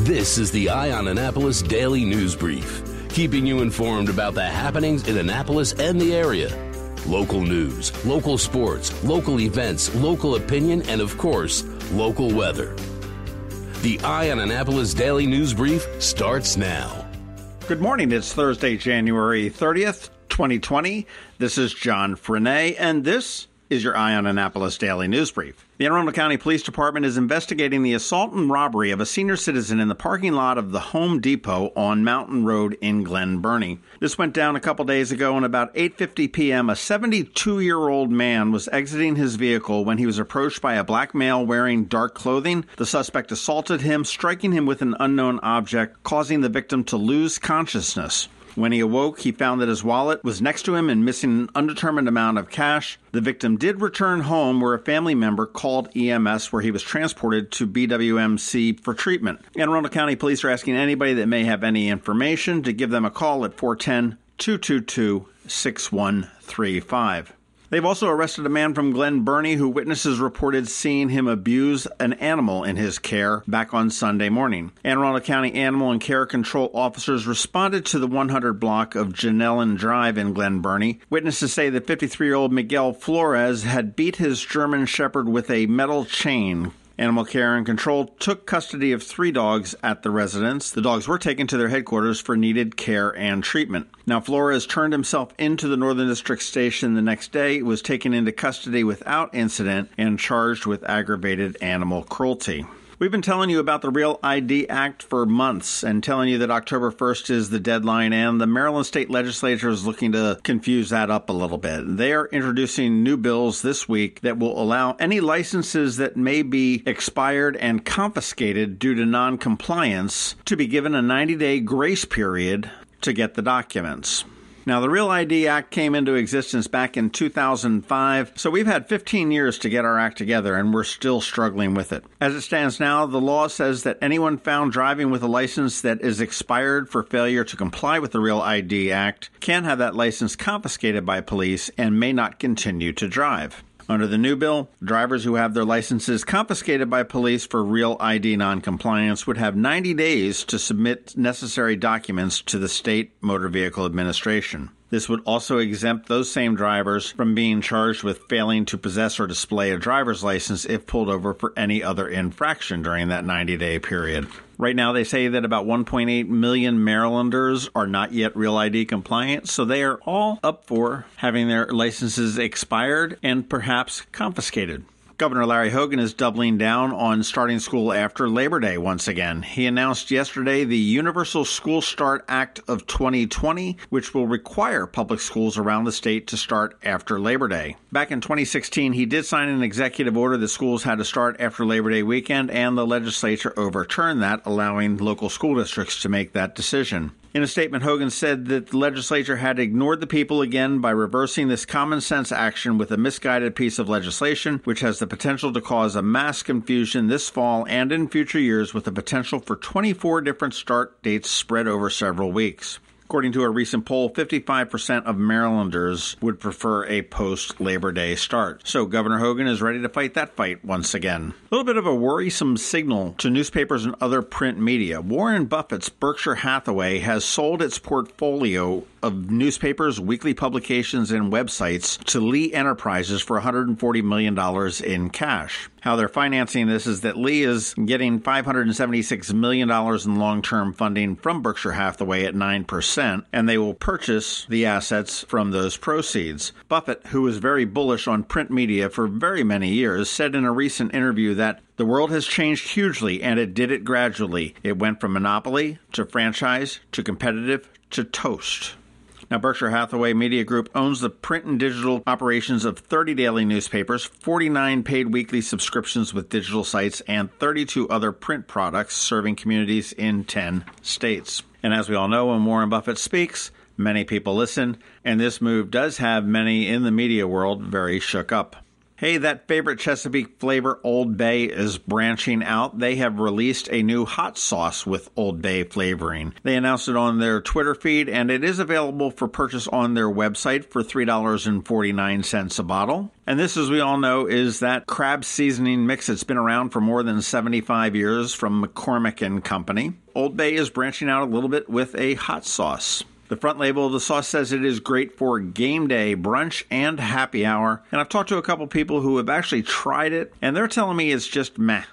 This is the Eye on Annapolis Daily News Brief, keeping you informed about the happenings in Annapolis and the area. Local news, local sports, local events, local opinion, and of course, local weather. The Eye on Annapolis Daily News Brief starts now. Good morning. It's Thursday, January 30th, 2020. This is John Frenaye, and this is your Eye on Annapolis Daily News Brief. The Anne Arundel County Police Department is investigating the assault and robbery of a senior citizen in the parking lot of the Home Depot on Mountain Road in Glen Burnie. This went down a couple days ago, and about 8:50 p.m., a 72-year-old man was exiting his vehicle when he was approached by a black male wearing dark clothing. The suspect assaulted him, striking him with an unknown object, causing the victim to lose consciousness. When he awoke, he found that his wallet was next to him and missing an undetermined amount of cash. The victim did return home, where a family member called EMS, where he was transported to BWMC for treatment. Anne Arundel County Police are asking anybody that may have any information to give them a call at 410-222-6135. They've also arrested a man from Glen Burnie who witnesses reported seeing him abuse an animal in his care back on Sunday morning. Anne Arundel County Animal and Care Control officers responded to the 100 block of Janellen Drive in Glen Burnie. Witnesses say that 53-year-old Miguel Flores had beat his German Shepherd with a metal chain. Animal Care and Control took custody of 3 dogs at the residence. The dogs were taken to their headquarters for needed care and treatment. Now, Flores turned himself into the Northern District Station the next day, was taken into custody without incident, and charged with aggravated animal cruelty. We've been telling you about the Real ID Act for months and telling you that October 1st is the deadline, and the Maryland State Legislature is looking to confuse that up a little bit. They are introducing new bills this week that will allow any licenses that may be expired and confiscated due to non-compliance to be given a 90-day grace period to get the documents. Now, the Real ID Act came into existence back in 2005, so we've had 15 years to get our act together, and we're still struggling with it. As it stands now, the law says that anyone found driving with a license that is expired for failure to comply with the Real ID Act can have that license confiscated by police and may not continue to drive. Under the new bill, drivers who have their licenses confiscated by police for Real ID noncompliance would have 90 days to submit necessary documents to the State Motor Vehicle Administration. This would also exempt those same drivers from being charged with failing to possess or display a driver's license if pulled over for any other infraction during that 90-day period. Right now, they say that about 1.8 million Marylanders are not yet Real ID compliant, so they are all up for having their licenses expired and perhaps confiscated. Governor Larry Hogan is doubling down on starting school after Labor Day once again. He announced yesterday the Universal School Start Act of 2020, which will require public schools around the state to start after Labor Day. Back in 2016, he did sign an executive order that schools had to start after Labor Day weekend, and the legislature overturned that, allowing local school districts to make that decision. In a statement, Hogan said that the legislature had ignored the people again by reversing this common sense action with a misguided piece of legislation, which has the potential to cause a mass confusion this fall and in future years, with the potential for 24 different start dates spread over several weeks. According to a recent poll, 55% of Marylanders would prefer a post-Labor Day start. So Governor Hogan is ready to fight that fight once again. A little bit of a worrisome signal to newspapers and other print media. Warren Buffett's Berkshire Hathaway has sold its portfolio of newspapers, weekly publications, and websites to Lee Enterprises for $140 million in cash. How they're financing this is that Lee is getting $576 million in long-term funding from Berkshire Hathaway at 9%, and they will purchase the assets from those proceeds. Buffett, who was very bullish on print media for very many years, said in a recent interview that the world has changed hugely, and it did it gradually. It went from monopoly to franchise to competitive to toast. Now, Berkshire Hathaway Media Group owns the print and digital operations of 30 daily newspapers, 49 paid weekly subscriptions with digital sites, and 32 other print products serving communities in 10 states. And as we all know, when Warren Buffett speaks, many people listen, and this move does have many in the media world very shook up. Hey, that favorite Chesapeake flavor, Old Bay, is branching out. They have released a new hot sauce with Old Bay flavoring. They announced it on their Twitter feed, and it is available for purchase on their website for $3.49 a bottle. And this, as we all know, is that crab seasoning mix that's been around for more than 75 years from McCormick & Company. Old Bay is branching out a little bit with a hot sauce. The front label of the sauce says it is great for game day, brunch, and happy hour. And I've talked to a couple people who have actually tried it, and they're telling me it's just meh,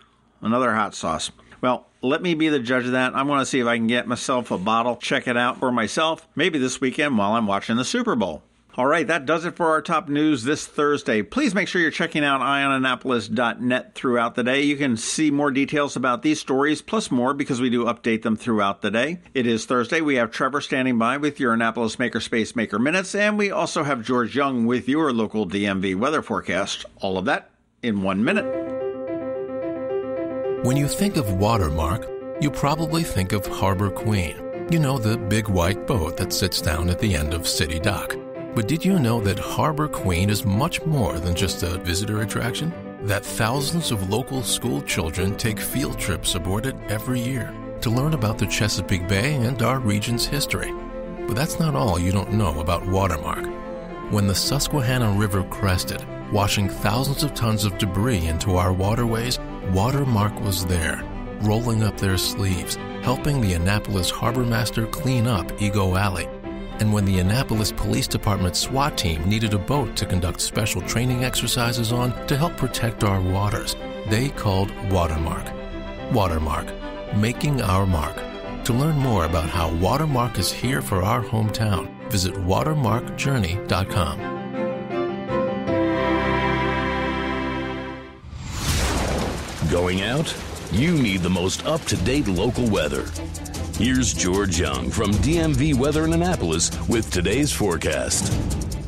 another hot sauce. Well, let me be the judge of that. I'm going to see if I can get myself a bottle, check it out for myself, maybe this weekend while I'm watching the Super Bowl. All right, that does it for our top news this Thursday. Please make sure you're checking out eyeonannapolis.net throughout the day. You can see more details about these stories, plus more, because we do update them throughout the day. It is Thursday. We have Trevor standing by with your Annapolis Makerspace Maker Minutes, and we also have George Young with your local DMV weather forecast. All of that in 1 minute. When you think of Watermark, you probably think of Harbor Queen. You know, the big white boat that sits down at the end of City Dock. But did you know that Harbor Queen is much more than just a visitor attraction? That thousands of local school children take field trips aboard it every year to learn about the Chesapeake Bay and our region's history. But that's not all you don't know about Watermark. When the Susquehanna River crested, washing thousands of tons of debris into our waterways, Watermark was there, rolling up their sleeves, helping the Annapolis Harbor Master clean up Ego Alley. And when the Annapolis Police Department SWAT team needed a boat to conduct special training exercises on to help protect our waters, they called Watermark. Watermark, making our mark. To learn more about how Watermark is here for our hometown, visit watermarkjourney.com. Going out? You need the most up-to-date local weather. Here's George Young from DMV Weather in Annapolis with today's forecast.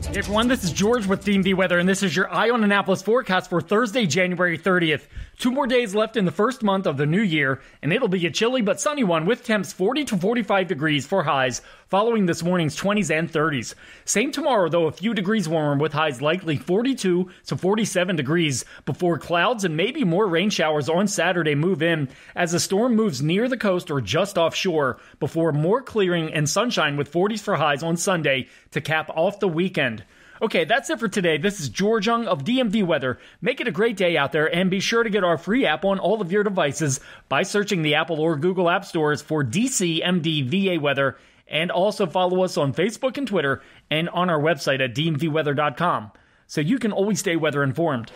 Hey everyone, this is George with DMV Weather, and this is your Eye on Annapolis forecast for Thursday, January 30th. 2 more days left in the first month of the new year, and it'll be a chilly but sunny one with temps 40 to 45 degrees for highs, following this morning's 20s and 30s. Same tomorrow, though, a few degrees warmer with highs likely 42 to 47 degrees before clouds and maybe more rain showers on Saturday move in as the storm moves near the coast or just offshore before more clearing and sunshine with 40s for highs on Sunday to cap off the weekend. Okay, that's it for today. This is George Young of DMV Weather. Make it a great day out there, and be sure to get our free app on all of your devices by searching the Apple or Google App Stores for DCMDVA Weather, and also follow us on Facebook and Twitter, and on our website at dmvweather.com, so you can always stay weather informed.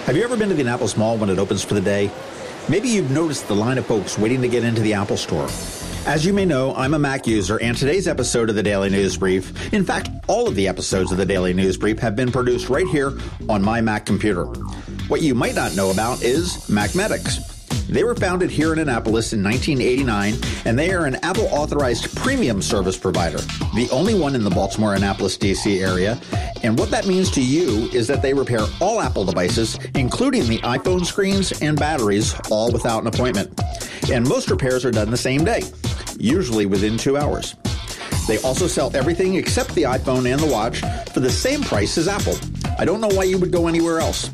Have you ever been to the Annapolis Mall when it opens for the day? Maybe you've noticed the line of folks waiting to get into the Apple Store. As you may know, I'm a Mac user, and today's episode of the Daily News Brief, in fact, all of the episodes of the Daily News Brief have been produced right here on my Mac computer. What you might not know about is Macmedics. They were founded here in Annapolis in 1989, and they are an Apple-authorized premium service provider, the only one in the Baltimore-Annapolis, D.C. area. And what that means to you is that they repair all Apple devices, including the iPhone screens and batteries, all without an appointment. And most repairs are done the same day, usually within 2 hours. They also sell everything except the iPhone and the watch for the same price as Apple. I don't know why you would go anywhere else.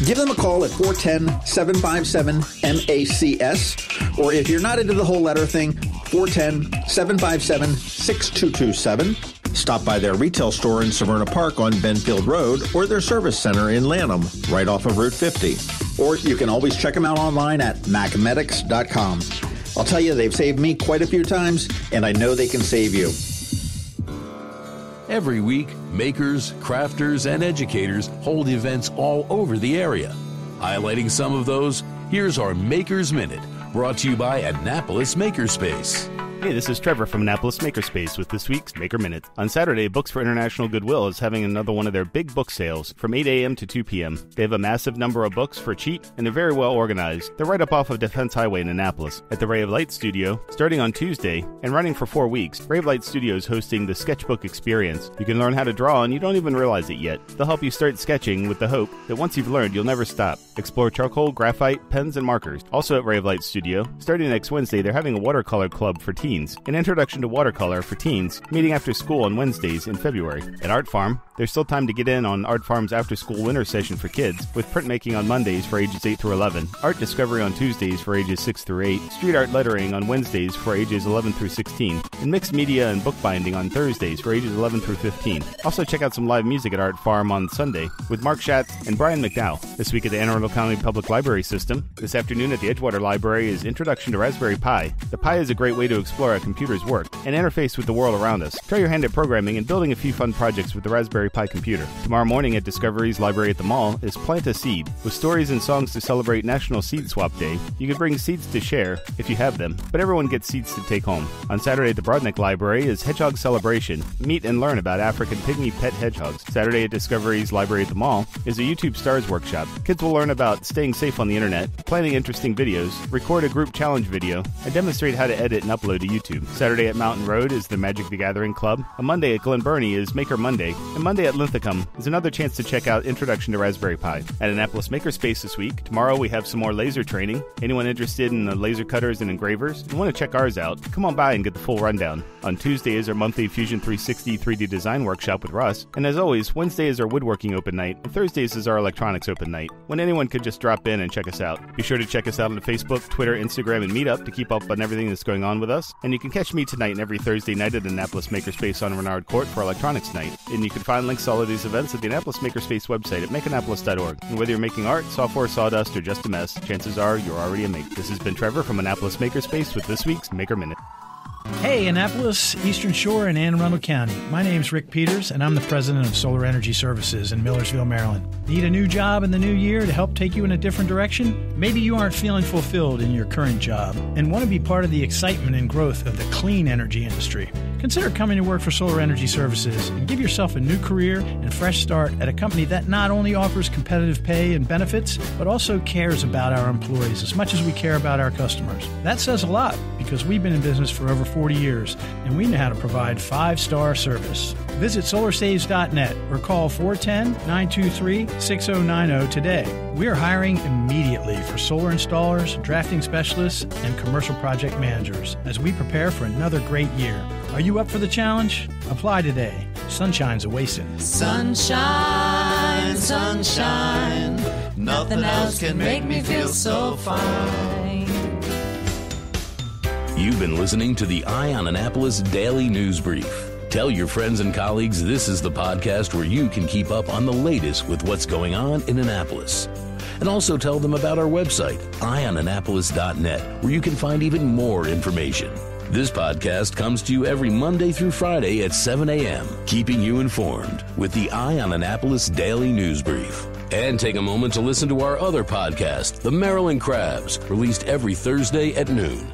Give them a call at 410-757-MACS, or if you're not into the whole letter thing, 410-757-6227. Stop by their retail store in Severna Park on Benfield Road, or their service center in Lanham, right off of Route 50. Or you can always check them out online at macmedics.com. I'll tell you, they've saved me quite a few times, and I know they can save you. Every week, makers, crafters, and educators hold events all over the area. Highlighting some of those, here's our Maker's Minute, brought to you by Annapolis Makerspace. Hey, this is Trevor from Annapolis Makerspace with this week's Maker Minute. On Saturday, Books for International Goodwill is having another one of their big book sales from 8 a.m. to 2 p.m. They have a massive number of books for cheap, and they're very well organized. They're right up off of Defense Highway in Annapolis at the Ray of Light Studio, starting on Tuesday and running for 4 weeks. Ray of Light Studio is hosting the Sketchbook Experience. You can learn how to draw, and you don't even realize it yet. They'll help you start sketching with the hope that once you've learned, you'll never stop. Explore charcoal, graphite, pens, and markers. Also at Ray of Light Studio, starting next Wednesday, they're having a watercolor club for teens teens, an introduction to watercolor for teens, meeting after school on Wednesdays in February. At Art Farm, there's still time to get in on Art Farm's after-school winter session for kids, with printmaking on Mondays for ages 8 through 11, art discovery on Tuesdays for ages 6 through 8, street art lettering on Wednesdays for ages 11 through 16, and mixed media and bookbinding on Thursdays for ages 11 through 15. Also check out some live music at Art Farm on Sunday with Mark Schatz and Brian McDowell. This week at the Anne Arundel County Public Library System. This afternoon at the Edgewater Library is Introduction to Raspberry Pi. The Pi is a great way to explore how computers work and interface with the world around us. Try your hand at programming and building a few fun projects with the Raspberry Pi computer. Tomorrow morning at Discovery's Library at the Mall is Plant a Seed. With stories and songs to celebrate National Seed Swap Day, you can bring seeds to share if you have them, but everyone gets seeds to take home. On Saturday at the Broadneck Library is Hedgehog Celebration. Meet and learn about African pygmy pet hedgehogs. Saturday at Discovery's Library at the Mall is a YouTube Stars Workshop. Kids will learn about staying safe on the internet, planning interesting videos, record a group challenge video, and demonstrate how to edit and upload to YouTube. Saturday at Mountain Road is the Magic the Gathering Club. On Monday at Glen Burnie is Maker Monday, and Monday at Linthicum is another chance to check out Introduction to Raspberry Pi. At Annapolis Makerspace this week, tomorrow we have some more laser training. Anyone interested in the laser cutters and engravers and want to check ours out, come on by and get the full rundown. On Tuesday is our monthly Fusion 360 3D design workshop with Russ, and as always, Wednesday is our woodworking open night, and Thursdays is our electronics open night, when anyone could just drop in and check us out. Be sure to check us out on Facebook, Twitter, Instagram, and Meetup to keep up on everything that's going on with us, and you can catch me tonight and every Thursday night at Annapolis Makerspace on Renard Court for Electronics Night, and you can find links to all of these events at the Annapolis Makerspace website at makeannapolis.org. And whether you're making art, software, sawdust, or just a mess, chances are you're already a make. This has been Trevor from Annapolis Makerspace with this week's Maker Minute. Hey, Annapolis, Eastern Shore, and Anne Arundel County. My name's Rick Peters, and I'm the president of Solar Energy Services in Millersville, Maryland. Need a new job in the new year to help take you in a different direction? Maybe you aren't feeling fulfilled in your current job and want to be part of the excitement and growth of the clean energy industry. Consider coming to work for Solar Energy Services and give yourself a new career and fresh start at a company that not only offers competitive pay and benefits, but also cares about our employees as much as we care about our customers. That says a lot because we've been in business for over 40 years and we know how to provide 5-star service. Visit solarsaves.net or call 410-923-6090 today. We are hiring immediately for solar installers, drafting specialists, and commercial project managers as we prepare for another great year. Are you up for the challenge? Apply today. Sunshine's a-wastin'. Sunshine, sunshine, nothing else can make me feel so fine. You've been listening to the Eye on Annapolis Daily News Brief. Tell your friends and colleagues this is the podcast where you can keep up on the latest with what's going on in Annapolis. And also tell them about our website, eyeonannapolis.net, where you can find even more information. This podcast comes to you every Monday through Friday at 7 a.m., keeping you informed with the Eye on Annapolis Daily News Brief. And take a moment to listen to our other podcast, The Maryland Crabs, released every Thursday at noon.